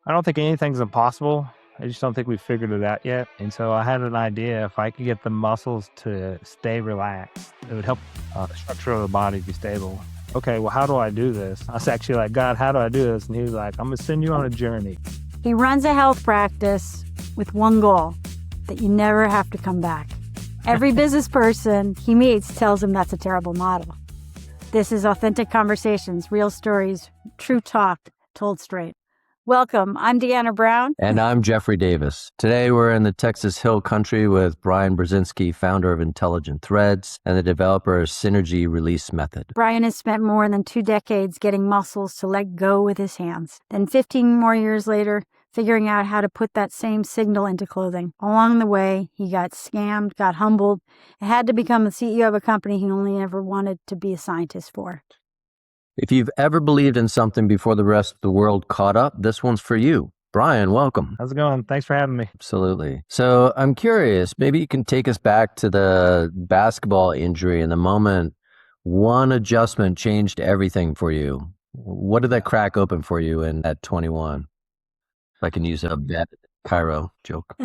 I don't think anything's impossible. I just don't think we've figured it out yet. And so I had an idea. If I could get the muscles to stay relaxed, it would help the structure of the body be stable. Okay, well, how do I do this? I was actually like, God, how do I do this? And he was like, I'm going to send you on a journey. He runs a health practice with one goal, that you never have to come back. Every business person he meets tells him that's a terrible model. This is Authentic Conversations, real stories, true talk, told straight. Welcome. I'm Deanna Brown. And I'm Jeffrey Davis. Today, we're in the Texas Hill Country with Brian Burzynski, founder of Intelligent Threads and the developer of Synergy Release Method. Brian has spent more than 2 decades getting muscles to let go with his hands. Then 15 more years later, figuring out how to put that same signal into clothing. Along the way, he got scammed, got humbled, and had to become the CEO of a company he only ever wanted to be a scientist for. If you've ever believed in something before the rest of the world caught up, this one's for you. Brian, welcome. How's it going? Thanks for having me. Absolutely. So I'm curious, maybe you can take us back to the basketball injury and the moment one adjustment changed everything for you. What did that crack open for you at 21? If I can use a vet Cairo joke.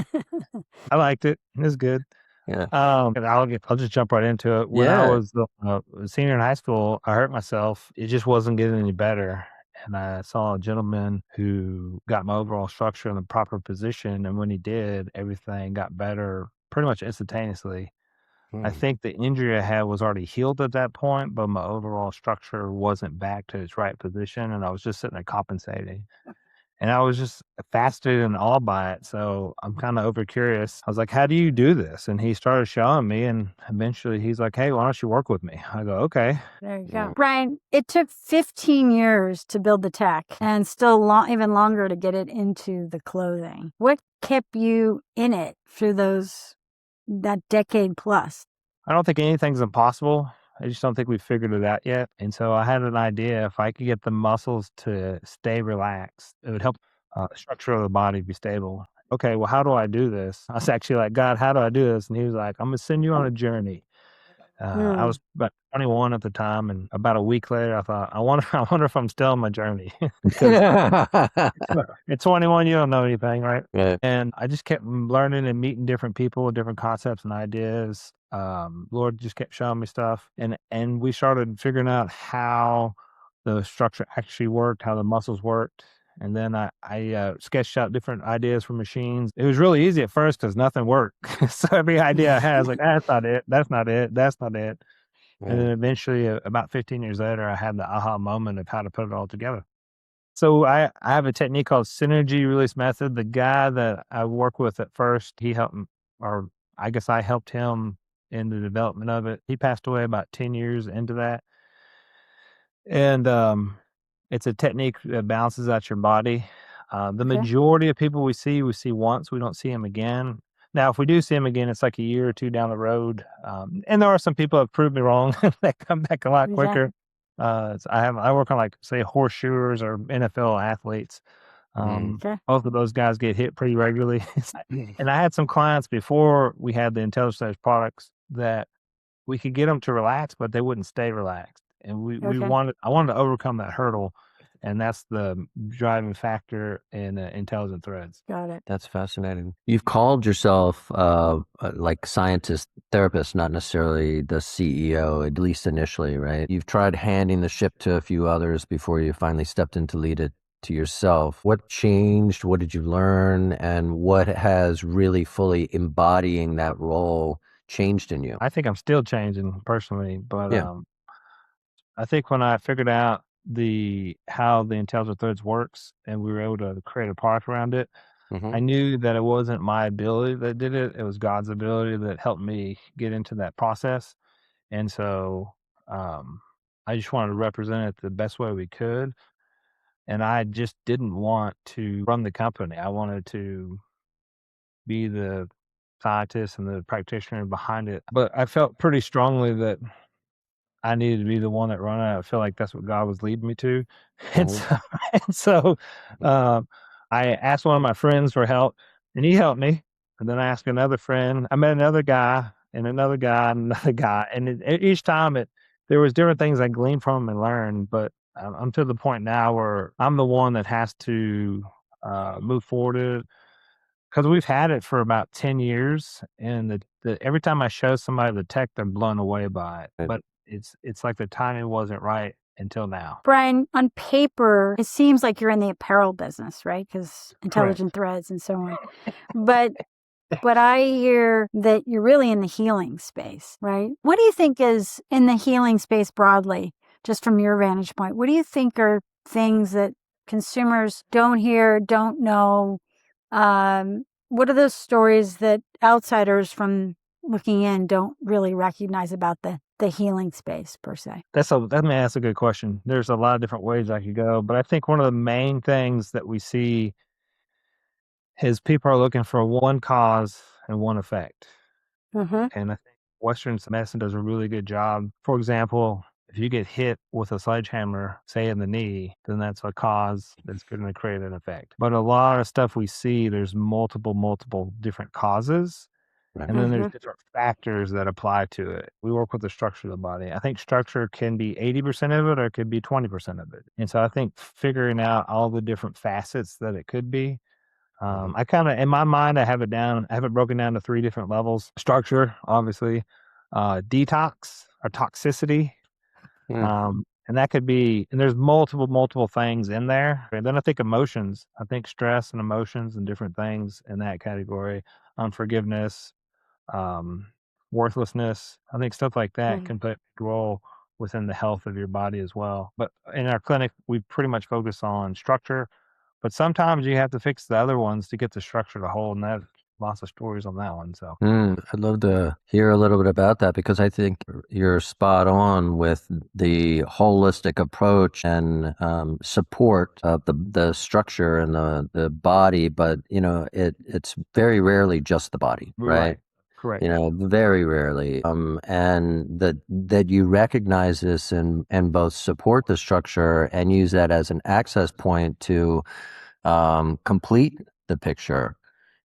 I liked it. It was good. Yeah. I'll just jump right into it. When I was a senior in high school, I hurt myself. It just wasn't getting any better. And I saw a gentleman who got my overall structure in the proper position. And when he did, everything got better pretty much instantaneously. I think the injury I had was already healed at that point, but my overall structure wasn't back to its right position. And I was just sitting there compensating. And I was just fascinated and awed by it. So I'm kind of over curious. I was like, how do you do this? And he started showing me. And eventually he's like, hey, why don't you work with me? I go, okay. There you go. Brian, it took 15 years to build the tech and still even longer to get it into the clothing. What kept you in it through that decade plus? I don't think anything's impossible. I just don't think we've figured it out yet. And so I had an idea. If I could get the muscles to stay relaxed, it would help the structure of the body be stable. Okay, well, how do I do this? I was actually like, God, how do I do this? And he was like, I'm going to send you on a journy. I was about 21 at the time, and about a week later, I thought, I wonder if I'm still on my journey. At 21, you don't know anything, right? Yeah. And I just kept learning and meeting different people with different concepts and ideas. Lord just kept showing me stuff, and we started figuring out how the structure actually worked, how the muscles worked. And then I sketched out different ideas for machines. It was really easy at first because nothing worked. So every idea I had, I was like, that's not it. That's not it. That's not it. Yeah. And then eventually, about 15 years later, I had the aha moment of how to put it all together. So I have a technique called Synergy Release Method. The guy that I work with at first, he helped, or I guess I helped him in the development of it. He passed away about 10 years into that. And it's a technique that balances out your body. The majority of people we see once. We don't see them again. Now, if we do see them again, it's like a year or two down the road. And there are some people that prove me wrong that come back a lot quicker. I work on, like, say, horseshoers or NFL athletes. Both of those guys get hit pretty regularly. And I had some clients before we had the Intelligent Threads products that we could get them to relax, but they wouldn't stay relaxed. And I wanted to overcome that hurdle. And that's the driving factor in Intelligent Threads. Got it. That's fascinating. You've called yourself like scientist, therapist, not necessarily the CEO, at least initially, right? You've tried handing the ship to a few others before you finally stepped in to lead it to yourself. What changed? What did you learn? And what has really fully embodying that role changed in you? I think I'm still changing personally, but I think when I figured out how the Intelligent Threads works and we were able to create a product around it, I knew that it wasn't my ability that did it. It was God's ability that helped me get into that process. And so I just wanted to represent it the best way we could. And I just didn't want to run the company. I wanted to be the scientist and the practitioner behind it. But I felt pretty strongly that I needed to be the one that run it. I feel like that's what God was leading me to. And so I asked one of my friends for help, and he helped me. And then I asked another friend. I met another guy and another guy and another guy. And each time there was different things I gleaned from and learned. But I'm to the point now where I'm the one that has to move forward. Because we've had it for about 10 years, and every time I show somebody the tech, they're blown away by it. Right. But it's like the timing wasn't right until now. Brian, on paper, it seems like you're in the apparel business, right? Because intelligent Correct. threads and so on. But I hear that you're really in the healing space, right? What do you think is in the healing space broadly, just from your vantage point? What do you think are things that consumers don't hear, don't know? What are those stories that outsiders from looking in don't really recognize about the healing space per se? That's a good question. There's a lot of different ways I could go, but I think one of the main things that we see is people are looking for one cause and one effect. Mm-hmm. And I think Western medicine does a really good job. For example, if you get hit with a sledgehammer, say in the knee, then that's a cause that's going to create an effect. But a lot of stuff we see, there's multiple different causes. Right. And then there's different factors that apply to it. We work with the structure of the body. I think structure can be 80% of it or it could be 20% of it. And so I think figuring out all the different facets that it could be, I kind of, in my mind, I have it broken down to 3 different levels. Structure, obviously, detox or toxicity. And that could be, and there's multiple things in there. And then I think emotions, I think stress and emotions and different things in that category, unforgiveness, worthlessness. I think stuff like that can play a big role within the health of your body as well. But in our clinic, we pretty much focus on structure, but sometimes you have to fix the other ones to get the structure to hold, and there's lots of stories on that one. So I'd love to hear a little bit about that, because I think you're spot on with the holistic approach and support of the structure and the body, but it's very rarely just the body, right? Correct. Very rarely. And that you recognize this and both support the structure and use that as an access point to complete the picture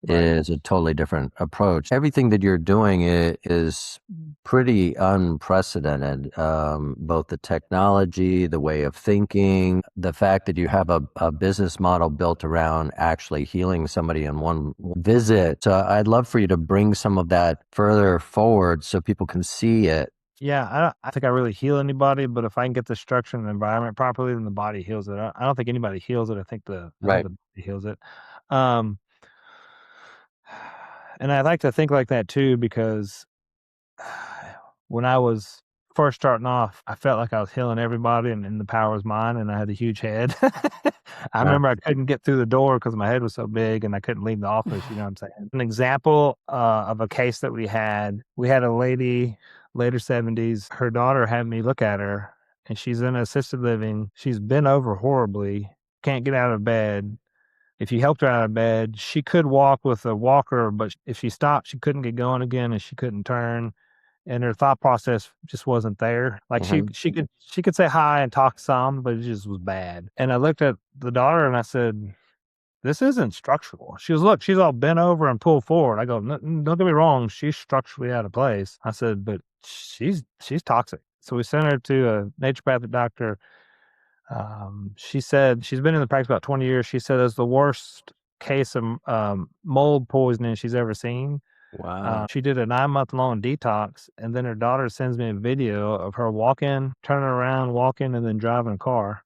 is a totally different approach. Everything that you're doing is pretty unprecedented. Both the technology, the way of thinking, the fact that you have a business model built around actually healing somebody in one visit. So I'd love for you to bring some of that further forward so people can see it. Yeah, I don't think I really heal anybody, but if I can get the structure and the environment properly, then the body heals it. I don't think anybody heals it. I think the body heals it. And I like to think like that too, because when I was first starting off, I felt like I was healing everybody and the power was mine, and I had a huge head. I remember I couldn't get through the door because my head was so big and I couldn't leave the office, you know what I'm saying? An example of a case that we had a lady, later 70s, her daughter had me look at her, and she's in assisted living. She's bent over horribly, can't get out of bed. If you helped her out of bed, she could walk with a walker, but if she stopped, she couldn't get going again and she couldn't turn. And her thought process just wasn't there. Like she could say hi and talk some, but it just was bad. And I looked at the daughter and I said, "This isn't structural." She was, "Look, she's all bent over and pulled forward." I go, "Don't get me wrong, she's structurally out of place." I said, "But she's toxic." So we sent her to a naturopathic doctor. She said she's been in the practice about 20 years. She said it's the worst case of mold poisoning she's ever seen. Wow. She did a 9-month-long detox, and then her daughter sends me a video of her walking, turning around, walking, and then driving a car.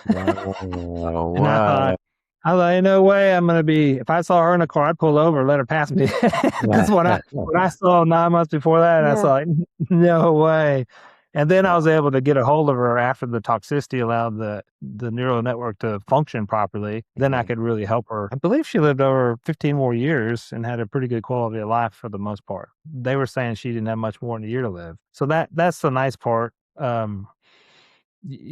Wow. And I thought, ain't no way I'm gonna be. If I saw her in a car, I'd pull over and let her pass me. Because when I saw 9 months before that, I saw, no way. And then I was able to get a hold of her after the toxicity allowed the neural network to function properly. Then I could really help her. I believe she lived over 15 more years and had a pretty good quality of life for the most part. They were saying she didn't have much more than a year to live. So that's the nice part. You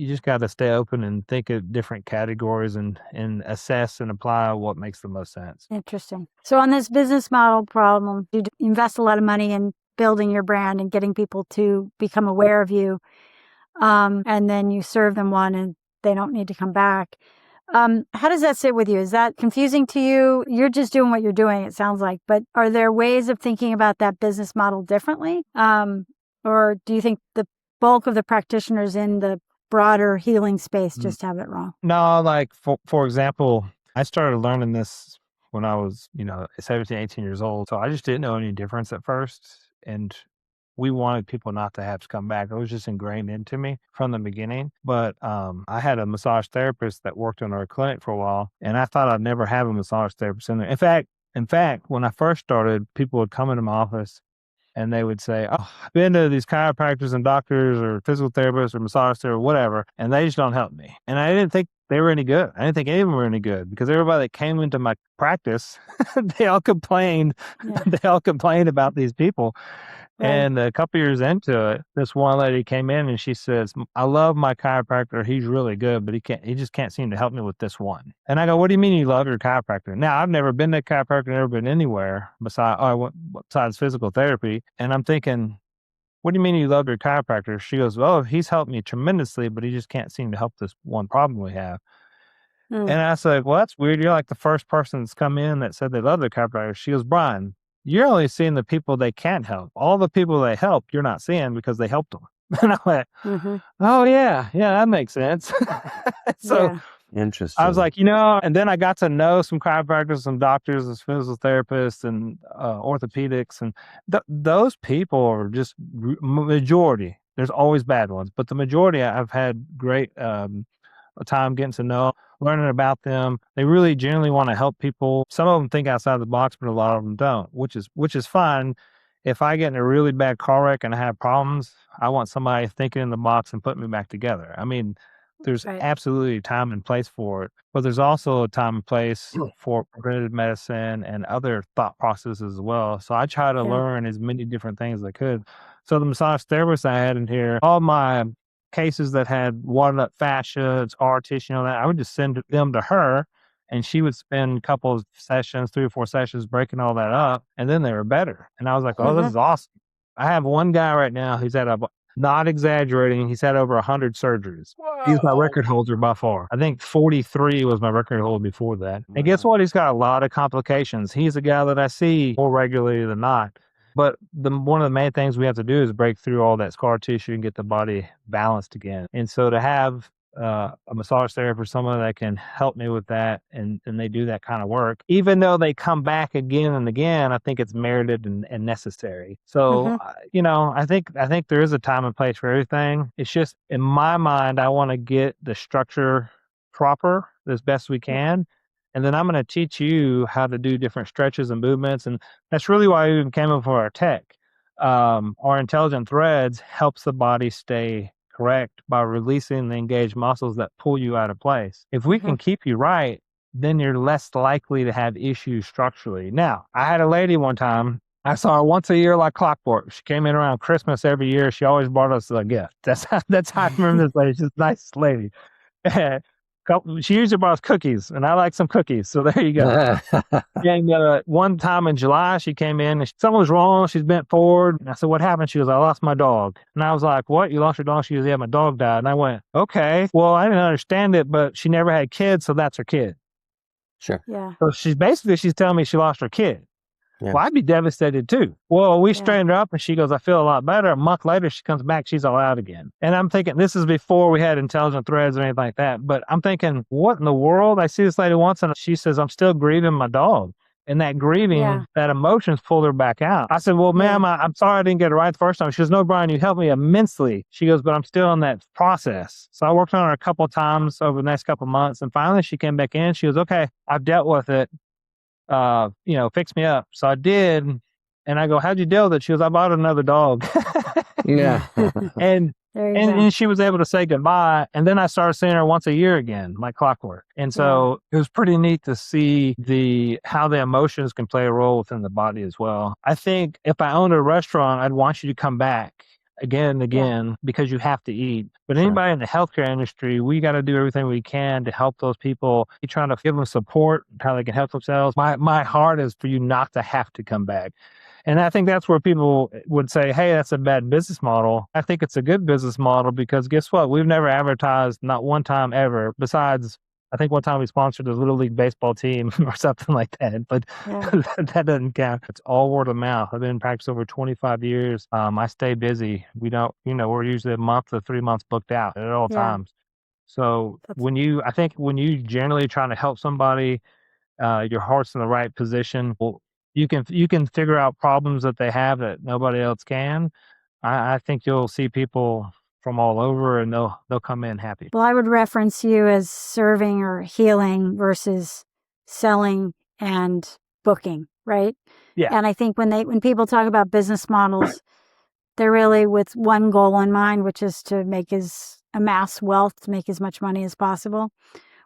just got to stay open and think of different categories and assess and apply what makes the most sense. Interesting. So on this business model problem, you invest a lot of money in building your brand and getting people to become aware of you. And then you serve them one and they don't need to come back. How does that sit with you? Is that confusing to you? You're just doing what you're doing, it sounds like. But are there ways of thinking about that business model differently? Or do you think the bulk of the practitioners in the broader healing space just have it wrong? No, like for example, I started learning this when I was, 17, 18 years old. So I just didn't know any difference at first. And we wanted people not to have to come back. It was just ingrained into me from the beginning. But I had a massage therapist that worked in our clinic for a while, and I thought I'd never have a massage therapist in there. In fact, when I first started, people would come into my office and they would say, "Oh, I've been to these chiropractors and doctors or physical therapists or massage therapists or whatever, and they just don't help me." And I didn't think they were any good. I didn't think any of them were any good because everybody that came into my practice, they all complained. Yeah. They all complained about these people. Right. And a couple years into it, this one lady came in and she says, "I love my chiropractor. He's really good, but he just can't seem to help me with this one." And I go, "What do you mean you love your chiropractor?" Now, I've never been to a chiropractor, never been anywhere besides physical therapy. And I'm thinking, "What do you mean you love your chiropractor?" She goes, "Oh, he's helped me tremendously, but he just can't seem to help this one problem we have." Mm. And I said, "Well, that's weird. You're like the first person that's come in that said they love their chiropractor." She goes, "Brian, you're only seeing the people they can't help. All the people they help, you're not seeing because they helped them." And I went, Mm-hmm. "Oh, yeah, that makes sense." So Yeah. Interesting. I was like, and then I got to know some chiropractors, some doctors, some physical therapists, and orthopedics. And those people are just majority. There's always bad ones, but the majority I've had great time getting to know, learning about them. They really genuinely want to help people. Some of them think outside the box, but a lot of them don't, which is fine. If I get in a really bad car wreck and I have problems, I want somebody thinking in the box and putting me back together. I mean, there's Right. absolutely a time and place for it, but there's also a time and place for preventative medicine and other thought processes as well. So I try to Yeah. learn as many different things as I could. So the massage therapist I had in here, all my cases that had watered up fascia, scar tissue, and all that, I would just send them to her, and she would spend a couple of sessions, 3 or 4 sessions, breaking all that up, and then they were better. And I was like, "Oh, this is awesome." I have one guy right now. Not exaggerating, he's had over 100 surgeries. He's my record holder by far. I think 43 was my record holder before that. And guess what? He's got a lot of complications. He's a guy that I see more regularly than not. But one of the main things we have to do is break through all that scar tissue and get the body balanced again. And so to have a massage therapist, someone that can help me with that, and they do that kind of work, even though they come back again and again, I think it's merited and necessary. So, I think there is a time and place for everything. It's just in my mind, I want to get the structure proper as best we can. And then I'm going to teach you how to do different stretches and movements. And that's really why we even came up with our tech. Our intelligent threads helps the body stay correct by releasing the engaged muscles that pull you out of place. If we can keep you right, then you're less likely to have issues structurally. Now, I had a lady one time, I saw her once a year like clockwork. She came in around Christmas every year. She always brought us a gift. That's how I remember this lady. She's a nice lady. She usually brought us cookies, and I like some cookies. So there you go. And one time in July, she came in and something was wrong. She's bent forward. And I said, "What happened?" She goes, "I lost my dog." And I was like, "What? You lost your dog?" She goes, "Yeah, my dog died." And I went, "Okay. Well, I didn't understand it, but she never had kids, so that's her kid." Sure. Yeah. So she's telling me she lost her kid. Yeah. Well, I'd be devastated too. Well, we straightened her up and she goes, "I feel a lot better." A month later, she comes back, she's all out again. And I'm thinking, this is before we had intelligent threads or anything like that. But I'm thinking, what in the world? I see this lady once and she says, "I'm still grieving my dog." And that grieving, that emotions pulled her back out. I said, "Well, ma'am, I'm sorry I didn't get it right the first time." She goes, "No, Brian, you helped me immensely." She goes, "But I'm still in that process." So I worked on her a couple of times over the next couple of months. And finally she came back in. She goes, "Okay, I've dealt with it. Fix me up." So I did. And I go, "How'd you deal with it?" She goes, "I bought another dog." Yeah. And she was able to say goodbye. And then I started seeing her once a year again, like clockwork. And so it was pretty neat to see how the emotions can play a role within the body as well. I think if I owned a restaurant, I'd want you to come back again and again because you have to eat. But anybody in the healthcare industry, we got to do everything we can to help those people. You're trying to give them support, how they can help themselves. My heart is for you not to have to come back. And I think that's where people would say, "Hey, that's a bad business model." I think it's a good business model because guess what? We've never advertised, not one time ever, besides I think one time we sponsored a Little League baseball team or something like that, but that doesn't count. It's all word of mouth. I've been in practice over 25 years. I stay busy. We don't, we're usually a month to 3 months booked out at all times. So That's, I think when you generally trying to help somebody, your heart's in the right position. Well, you can figure out problems that they have that nobody else can. I think you'll see people from all over, and they'll come in happy. well, I would reference you as serving or healing versus selling and booking, right? Yeah, And I think when people talk about business models, they're really with one goal in mind, which is to amass wealth, to make as much money as possible.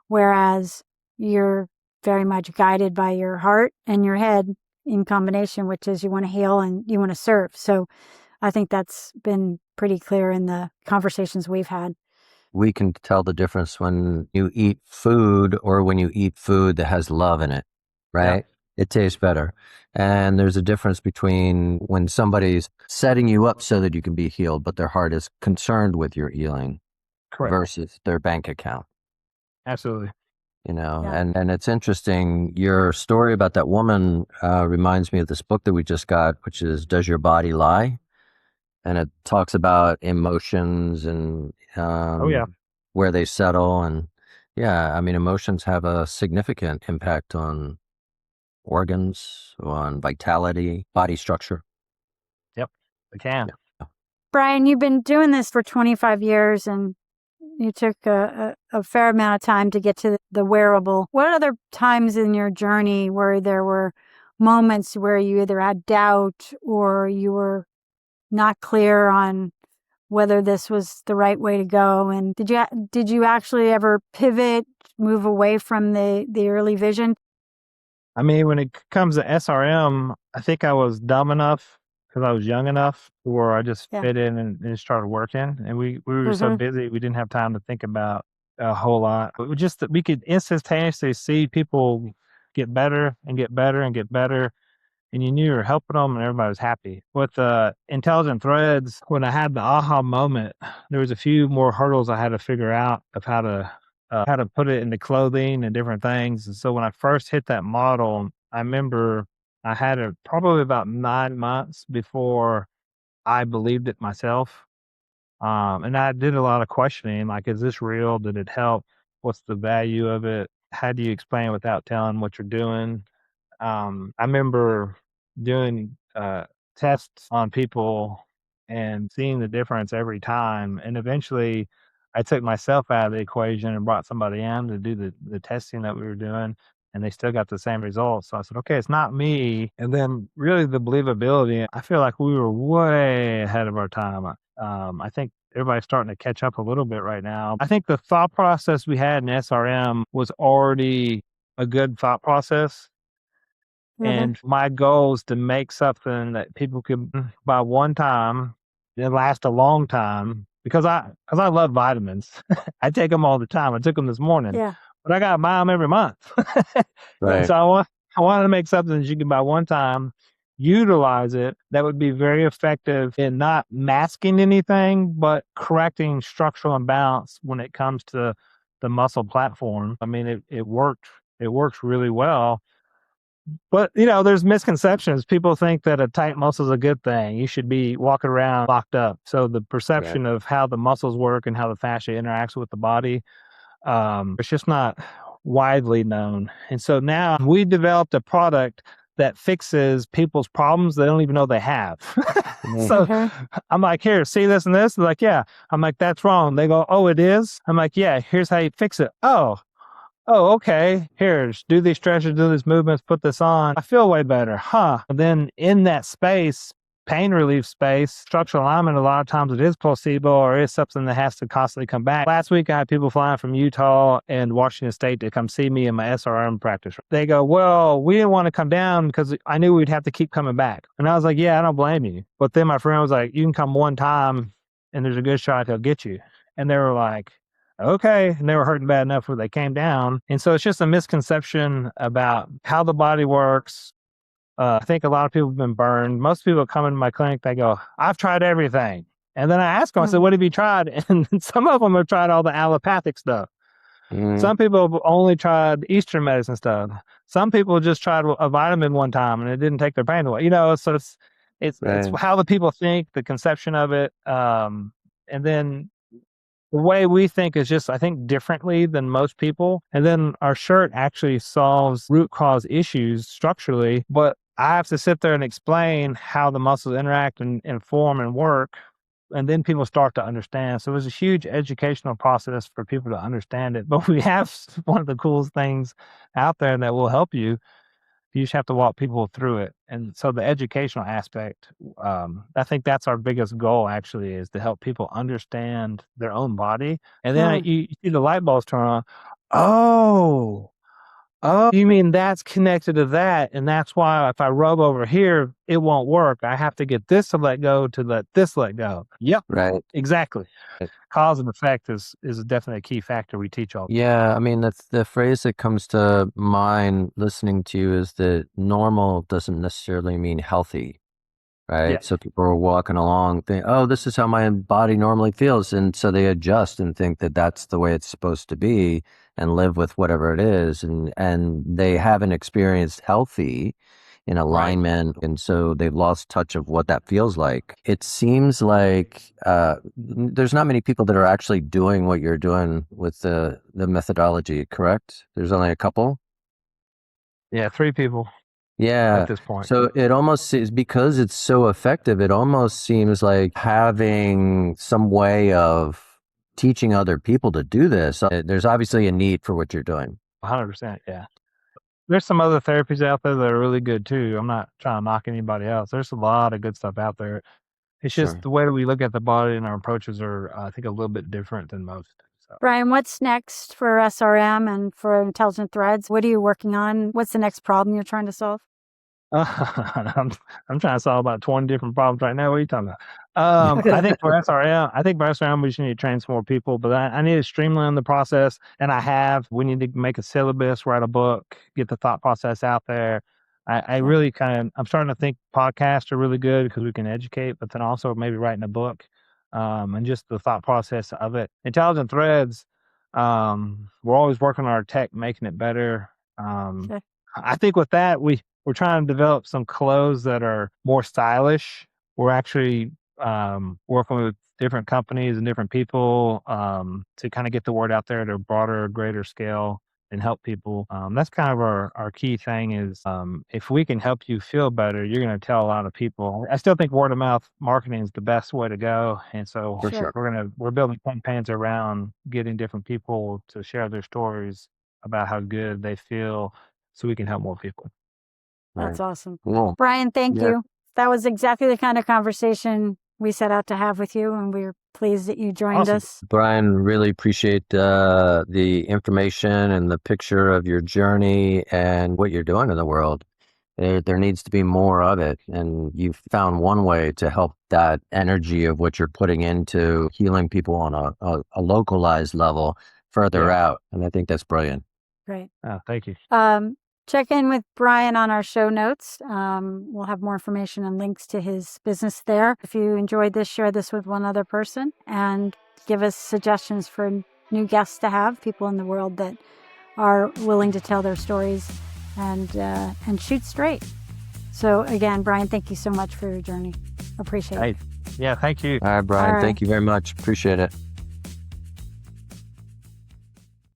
Whereas you're very much guided by your heart and your head in combination, which is you want to heal and you want to serve. So I think that's been pretty clear in the conversations we've had. We can tell the difference when you eat food or when you eat food that has love in it, yeah, right? It tastes better. And there's a difference between when somebody's setting you up so that you can be healed, but their heart is concerned with your healing correct, versus their bank account. absolutely. Yeah. And it's interesting. Your story about that woman reminds me of this book that we just got, which is Does Your Body Lie? And it talks about emotions and Oh yeah, where they settle. And yeah, I mean, emotions have a significant impact on organs, on vitality, body structure. yep, they can. Yeah. Brian, you've been doing this for 25 years and you took a fair amount of time to get to the wearable. What other times in your journey where there were moments where you either had doubt or you were not clear on whether this was the right way to go? And did you actually ever pivot, move away from the early vision? I mean, when it comes to SRM, I think I was dumb enough because I was young enough where I just Yeah. fit in and started working. And we were so Mm-hmm. busy, we didn't have time to think about a whole lot. It was just that we could instantaneously see people get better and get better and get better. And you knew you were helping them and everybody was happy. With intelligent threads, when I had the aha moment, there was a few more hurdles I had to figure out of how to put it into clothing and different things. And so when I first hit that model, I remember I had it probably about 9 months before I believed it myself. And I did a lot of questioning, like, is this real? Did it help? What's the value of it? How do you explain without telling what you're doing? I remember doing tests on people and seeing the difference every time. And eventually, I took myself out of the equation and brought somebody in to do the testing that we were doing, and they still got the same results. So I said, okay, it's not me. And then, really, the believability, I feel like we were way ahead of our time. I think everybody's starting to catch up a little bit right now. I think the thought process we had in SRM was already a good thought process, Mm-hmm. and my goal is to make something that people can buy one time and last a long time because I love vitamins. I take them all the time. I took them this morning, Yeah. but I got to buy them every month. And Yeah. Right. so I wanted to make something that you can buy one time, utilize it, that would be very effective in not masking anything, but correcting structural imbalance when it comes to the muscle platform. I mean, it worked. It works really well, but, there's misconceptions. People think that a tight muscle is a good thing. You should be walking around locked up. So the Right. perception of how the muscles work and how the fascia interacts with the body, it's just not widely known. And so now we developed a product that fixes people's problems they don't even know they have. Mhm. So Mm-hmm. I'm like, here, see this and this? They're like, yeah. I'm like, that's wrong. They go, oh, it is? I'm like, yeah, here's how you fix it. Oh, okay. Here, just do these stretches, do these movements, put this on. I feel way better. Huh. And then in that space, pain relief space, structural alignment, a lot of times it is placebo or is something that has to constantly come back. Last week, I had people flying from Utah and Washington State to come see me in my SRM practice. They go, well, we didn't want to come down because I knew we'd have to keep coming back. And I was like, yeah, I don't blame you. But then my friend was like, you can come one time and there's a good shot he'll get you. And they were like, okay. And they were hurting bad enough where they came down. And so it's just a misconception about how the body works. I think a lot of people have been burned. Most people come into my clinic, they go, I've tried everything. And then I ask them, I said, Mm-hmm. what have you tried? And some of them have tried all the allopathic stuff. Mhm. Some people have only tried Eastern medicine stuff. Some people just tried a vitamin one time and it didn't take their pain away. So it's Right. how the people think, the conception of it. And then the way we think is just, I think, differently than most people. And then our shirt actually solves root cause issues structurally, but I have to sit there and explain how the muscles interact and form and work. And then people start to understand. So it was a huge educational process for people to understand it. But we have one of the coolest things out there that will help you. You just have to walk people through it. And so the educational aspect, I think that's our biggest goal actually, is to help people understand their own body. And then you see the light bulbs turn on. Oh, you mean that's connected to that. And that's why if I rub over here, it won't work. I have to get this to let go to let this let go. Yep. Right. Exactly. Cause and effect is definitely a key factor we teach all. Yeah, I mean, that's the phrase that comes to mind listening to you is that normal doesn't necessarily mean healthy, right? Yeah. So people are walking along, think, oh, this is how my body normally feels. And so they adjust and think that that's the way it's supposed to be and live with whatever it is. And they haven't experienced healthy in alignment. Right. And so they've lost touch of what that feels like. It seems like there's not many people that are actually doing what you're doing with the methodology, correct? There's only a couple? Yeah, 3 people. Yeah. At this point. So it almost is, because it's so effective, it almost seems like having some way of teaching other people to do this. There's obviously a need for what you're doing. 100%. Yeah. There's some other therapies out there that are really good too. I'm not trying to knock anybody else. There's a lot of good stuff out there. It's just the way that we look at the body and our approaches are, I think, a little bit different than most. So. Brian, what's next for SRM and for Intelligent Threads? What are you working on? What's the next problem you're trying to solve? I'm trying to solve about 20 different problems right now. What are you talking about? I think for SRM, we just need to train some more people, but I need to streamline the process. And we need to make a syllabus, write a book, get the thought process out there. I'm starting to think podcasts are really good because we can educate, but then also maybe writing a book, and just the thought process of it. Intelligent Threads, we're always working on our tech, making it better. I think with that, we're trying to develop some clothes that are more stylish. We're actually working with different companies and different people to kind of get the word out there at a broader, greater scale and help people. That's kind of our key thing is if we can help you feel better, you're going to tell a lot of people. I still think word of mouth marketing is the best way to go. And so we're building campaigns around getting different people to share their stories about how good they feel so we can help more people. That's awesome. Cool. Brian, thank you. That was exactly the kind of conversation we set out to have with you, and we're pleased that you joined us. Brian, really appreciate the information and the picture of your journey and what you're doing in the world. There needs to be more of it, and you've found one way to help that energy of what you're putting into healing people on a localized level further out, and I think that's brilliant. Great. Thank you. Check in with Brian on our show notes. We'll have more information and links to his business there. If you enjoyed this, share this with one other person and give us suggestions for new guests to have, people in the world that are willing to tell their stories and shoot straight. So again, Brian, thank you so much for your journey. Appreciate it. Yeah, thank you. All right, Brian. Thank you very much. Appreciate it.